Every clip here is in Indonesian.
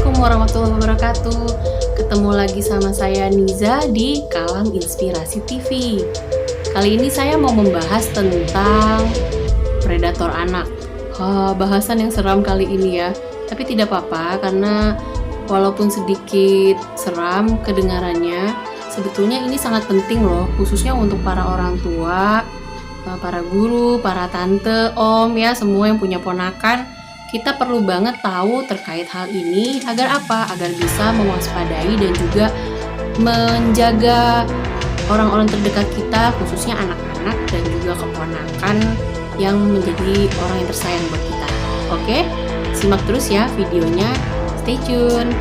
Assalamualaikum warahmatullahi wabarakatuh. Ketemu lagi sama saya Niza di Kalam Inspirasi TV. Kali ini saya mau membahas tentang predator anak. Bahasan yang seram kali ini ya. Tapi tidak apa-apa karena walaupun sedikit seram kedengarannya, sebetulnya ini sangat penting loh, khususnya untuk para orang tua, para guru, para tante, om ya, semua yang punya ponakan. Kita perlu banget tahu terkait hal ini agar apa? Agar bisa mewaspadai dan juga menjaga orang-orang terdekat kita, khususnya anak-anak dan juga keponakan yang menjadi orang yang tersayang buat kita. Oke? Simak terus ya videonya. Stay tune.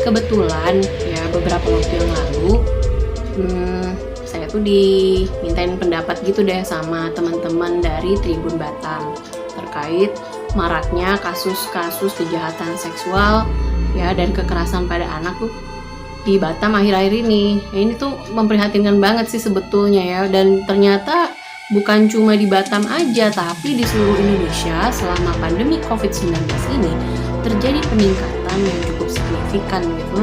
Kebetulan ya beberapa waktu yang lalu saya tuh dimintain pendapat gitu deh sama teman-teman dari Tribun Batam terkait maraknya kasus-kasus kejahatan seksual ya dan kekerasan pada anak tuh di Batam akhir-akhir ini. Ya, ini tuh memprihatinkan banget sih sebetulnya ya, dan ternyata bukan cuma di Batam aja tapi di seluruh Indonesia selama pandemi COVID-19 ini terjadi peningkatan yang cukup signifikan gitu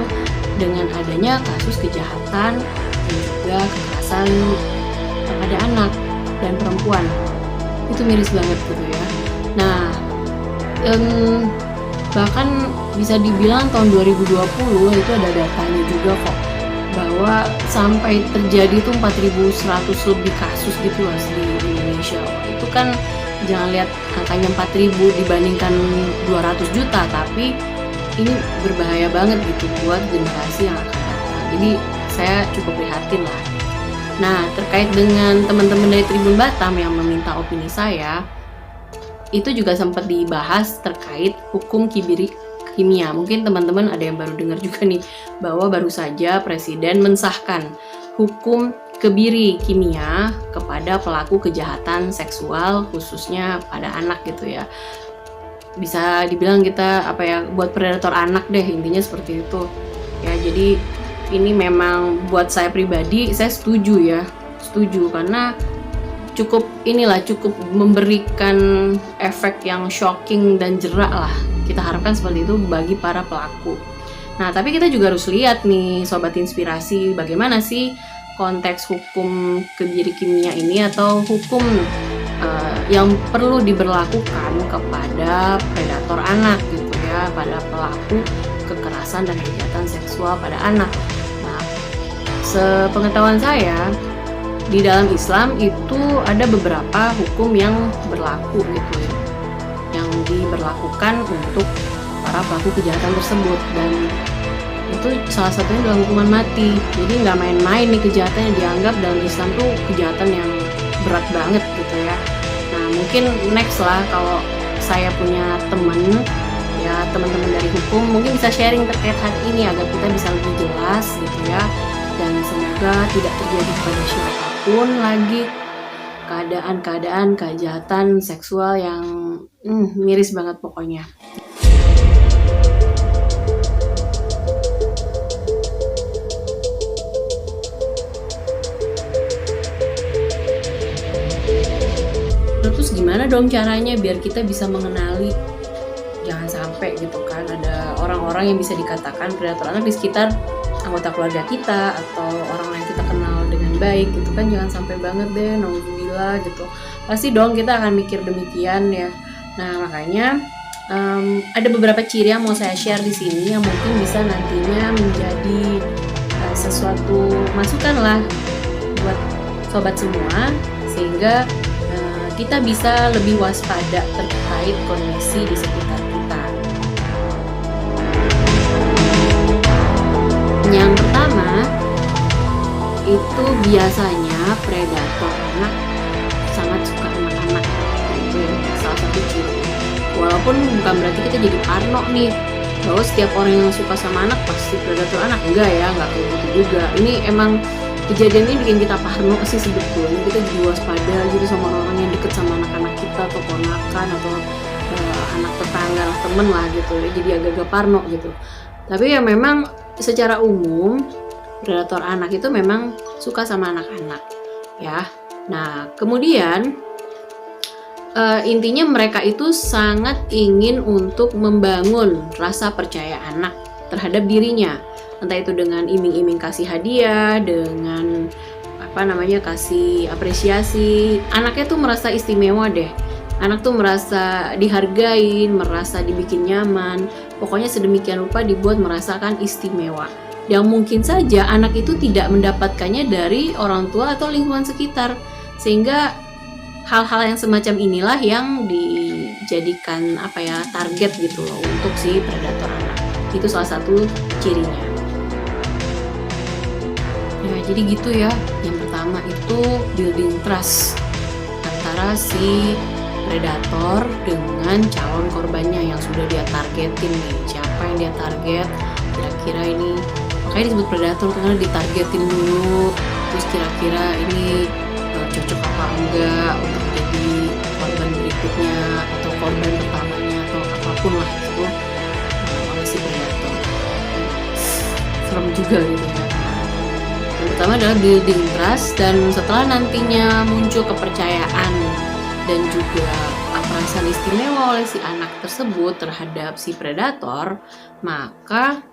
dengan adanya kasus kejahatan dan juga kekerasan pada anak dan perempuan. Itu miris banget gitu ya. Nah, bahkan bisa dibilang tahun 2020 itu ada datanya juga kok, bahwa sampai terjadi tuh 4.100 lebih kasus gitu loh di Indonesia. Itu kan jangan lihat angkanya 4.000 dibandingkan 200 juta, tapi ini berbahaya banget gitu buat generasi yang akan datang. Jadi saya cukup prihatin lah. Nah, terkait dengan teman-teman dari Tribun Batam yang meminta opini saya, itu juga sempat dibahas terkait hukum kebiri kimia. Mungkin teman-teman ada yang baru dengar juga nih, bahwa baru saja Presiden mensahkan hukum kebiri kimia kepada pelaku kejahatan seksual khususnya pada anak gitu ya. Bisa dibilang kita buat predator anak deh, intinya seperti itu. Ya, jadi ini memang buat saya pribadi saya setuju karena cukup memberikan efek yang shocking dan jerak lah. Kita harapkan seperti itu bagi para pelaku. Nah, tapi kita juga harus lihat nih Sobat Inspirasi, bagaimana sih konteks hukum kebiri kimia ini atau hukum yang perlu diberlakukan kepada predator anak gitu ya, pada pelaku kekerasan dan kejahatan seksual pada anak. Nah, sepengetahuan saya di dalam Islam itu ada beberapa hukum yang berlaku gitu ya, yang diberlakukan untuk para pelaku kejahatan tersebut, dan itu salah satunya adalah hukuman mati. Jadi nggak main-main nih kejahatan yang dianggap dalam Islam tuh kejahatan yang berat banget gitu ya. Nah, mungkin next lah kalau saya punya teman-teman dari hukum mungkin bisa sharing terkait hal ini agar kita bisa lebih jelas gitu ya, dan semoga tidak terjadi pada siapapun lagi keadaan kejahatan seksual yang miris banget pokoknya. Terus gimana dong caranya biar kita bisa mengenali, jangan sampai gitu kan ada orang-orang yang bisa dikatakan predator anak di sekitar anggota keluarga kita atau orang yang kita kenal dengan baik gitu kan, jangan sampai banget deh, naudzubillah gitu. Pasti dong kita akan mikir demikian ya. Nah, makanya ada beberapa ciri yang mau saya share di sini yang mungkin bisa nantinya menjadi sesuatu masukan lah buat sobat semua, sehingga kita bisa lebih waspada terkait kondisi di sekitar kita. Yang pertama, itu biasanya predator anak sangat suka anak-anak. Itu salah satu ciri. Walaupun bukan berarti kita jadi parno nih, bahwa setiap orang yang suka sama anak pasti predator anak. Enggak ya, enggak kayak gitu juga. Ini emang kejadian ini bikin kita parno sih sebetulnya, kita jadi waspada gitu sama orang-orang yang deket sama anak-anak kita atau ponakan atau anak tetangga, anak temen lah gitu ya, jadi agak-agak parno gitu. Tapi ya memang secara umum predator anak itu memang suka sama anak-anak ya. Nah kemudian intinya mereka itu sangat ingin untuk membangun rasa percaya anak terhadap dirinya, entah itu dengan iming-iming kasih hadiah, dengan kasih apresiasi. Anaknya tuh merasa istimewa deh, anak tuh merasa dihargain, merasa dibikin nyaman, pokoknya sedemikian rupa dibuat merasakan istimewa, yang mungkin saja anak itu tidak mendapatkannya dari orang tua atau lingkungan sekitar, sehingga hal-hal yang semacam inilah yang dijadikan target gitu loh untuk si predator anak. Itu salah satu cirinya. Ya jadi gitu ya. Yang pertama itu building trust antara si predator dengan calon korbannya yang sudah dia targetin nih. Siapa yang dia target? Kira-kira ini, makanya disebut predator karena ditargetin dulu. Terus kira-kira ini cocok apa enggak untuk jadi korban berikutnya atau korban pertamanya atau apapun lah itu oleh si predator. Serem juga gitu ya. Yang pertama adalah building trust, dan setelah nantinya muncul kepercayaan dan juga perasaan istimewa oleh si anak tersebut terhadap si predator, maka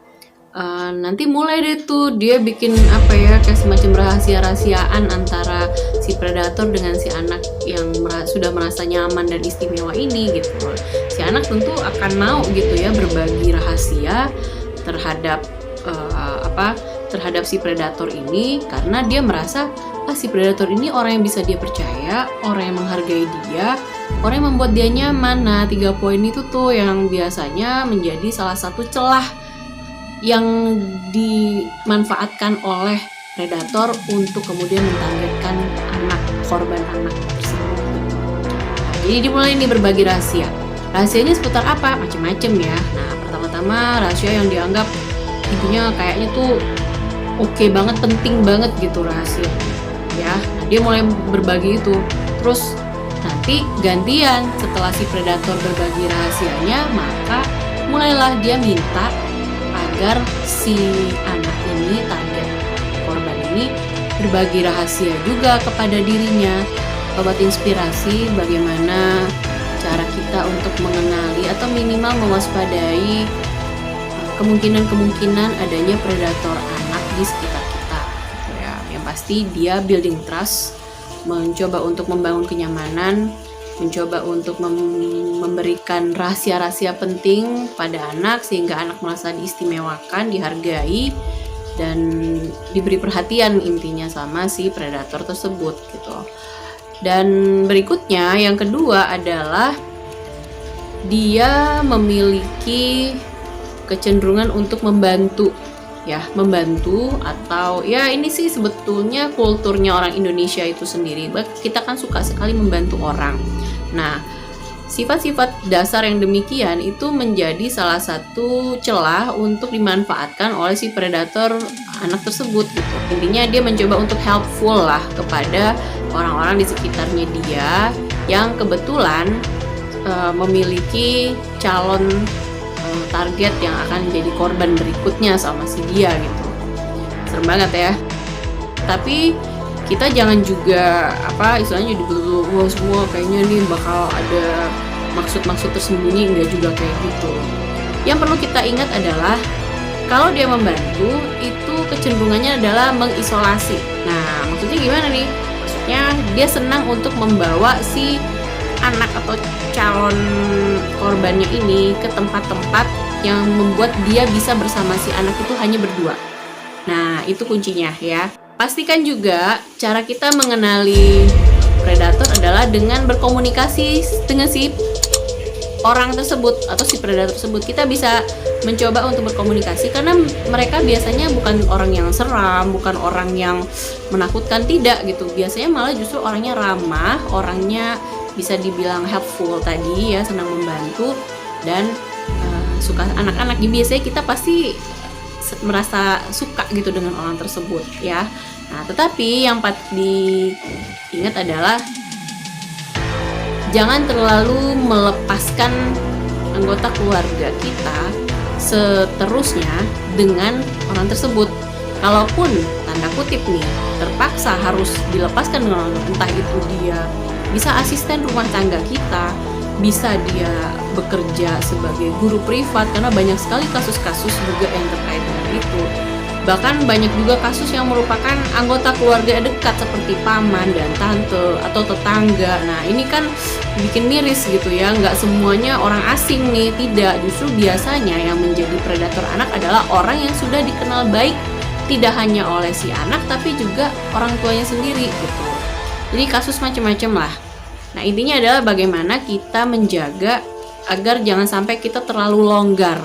nanti mulai deh tuh dia bikin kayak semacam rahasia-rahasiaan antara si predator dengan si anak yang sudah merasa nyaman dan istimewa ini gitu. Si anak tentu akan mau gitu ya berbagi rahasia terhadap terhadap si predator ini, karena dia merasa si predator ini orang yang bisa dia percaya, orang yang menghargai dia, orang yang membuat dia nyaman. Nah 3 poin itu tuh yang biasanya menjadi salah satu celah yang dimanfaatkan oleh predator untuk kemudian mentargetkan korban anak tersebut. Nah, jadi dimulai nih berbagi rahasia. Rahasianya seputar apa? Macam-macam ya. Nah, pertama-tama rahasia yang dianggap intinya kayaknya tuh oke banget, penting banget gitu rahasianya. Ya, nah, dia mulai berbagi itu. Terus nanti gantian setelah si predator berbagi rahasianya, maka mulailah dia minta agar si anak ini, target korban ini, berbagi rahasia juga kepada dirinya, obat inspirasi bagaimana cara kita untuk mengenali atau minimal mewaspadai kemungkinan-kemungkinan adanya predator anak di sekitar kita gitu ya. Yang pasti dia building trust, mencoba untuk membangun kenyamanan, mencoba untuk memberikan rahasia-rahasia penting pada anak sehingga anak merasa diistimewakan, dihargai, dan diberi perhatian intinya sama si predator tersebut gitu. Dan berikutnya yang kedua adalah dia memiliki kecenderungan untuk membantu atau ya ini sih sebetulnya kulturnya orang Indonesia itu sendiri. Kita kan suka sekali membantu orang. Nah, sifat-sifat dasar yang demikian itu menjadi salah satu celah untuk dimanfaatkan oleh si predator anak tersebut gitu. Intinya dia mencoba untuk helpful lah kepada orang-orang di sekitarnya dia yang kebetulan memiliki calon target yang akan jadi korban berikutnya sama si dia gitu. Serem banget ya. Tapi kita jangan juga istilahnya dituduh semua kayaknya nih bakal ada maksud-maksud tersembunyi, enggak juga kayak gitu. Yang perlu kita ingat adalah kalau dia membantu itu kecenderungannya adalah mengisolasi. Nah, maksudnya gimana nih? Maksudnya dia senang untuk membawa si anak atau calon korbannya ini ke tempat-tempat yang membuat dia bisa bersama si anak itu hanya berdua. Nah, itu kuncinya ya. Pastikan juga cara kita mengenali predator adalah dengan berkomunikasi dengan si orang tersebut atau si predator tersebut. Kita bisa mencoba untuk berkomunikasi karena mereka biasanya bukan orang yang seram, bukan orang yang menakutkan, tidak gitu. Biasanya malah justru orangnya ramah, orangnya bisa dibilang helpful tadi ya, senang membantu dan suka anak-anak. Biasanya kita pasti merasa suka gitu dengan orang tersebut ya. Nah, tetapi yang patut diingat adalah jangan terlalu melepaskan anggota keluarga kita seterusnya dengan orang tersebut. Kalaupun tanda kutip nih terpaksa harus dilepaskan dengan orang, entah itu dia bisa asisten rumah tangga kita, bisa dia bekerja sebagai guru privat, karena banyak sekali kasus-kasus juga yang terkait dengan itu. Bahkan banyak juga kasus yang merupakan anggota keluarga dekat seperti paman dan tante atau tetangga. Nah, ini kan bikin miris gitu ya, nggak semuanya orang asing nih, tidak. Justru biasanya yang menjadi predator anak adalah orang yang sudah dikenal baik, tidak hanya oleh si anak tapi juga orang tuanya sendiri gitu. Jadi kasus macam-macam lah. Nah, intinya adalah bagaimana kita menjaga agar jangan sampai kita terlalu longgar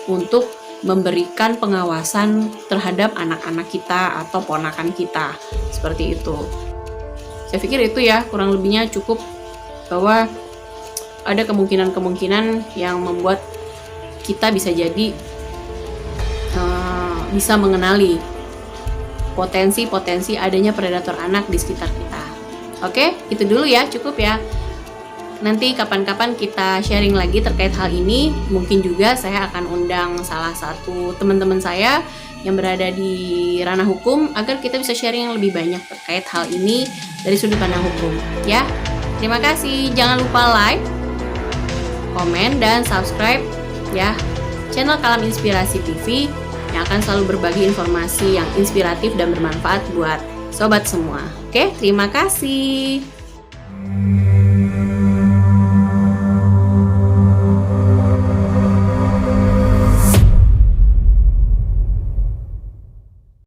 untuk memberikan pengawasan terhadap anak-anak kita atau ponakan kita, seperti itu. Saya pikir itu ya kurang lebihnya cukup, bahwa ada kemungkinan-kemungkinan yang membuat kita bisa jadi bisa mengenali potensi-potensi adanya predator anak di sekitar kita. Oke, itu dulu ya, cukup ya. Nanti kapan-kapan kita sharing lagi terkait hal ini. Mungkin juga saya akan undang salah satu teman-teman saya yang berada di ranah hukum agar kita bisa sharing yang lebih banyak terkait hal ini dari sudut pandang hukum ya. Terima kasih. Jangan lupa like, komen, dan subscribe ya channel Kalam Inspirasi TV yang akan selalu berbagi informasi yang inspiratif dan bermanfaat buat sobat semua. Oke, terima kasih.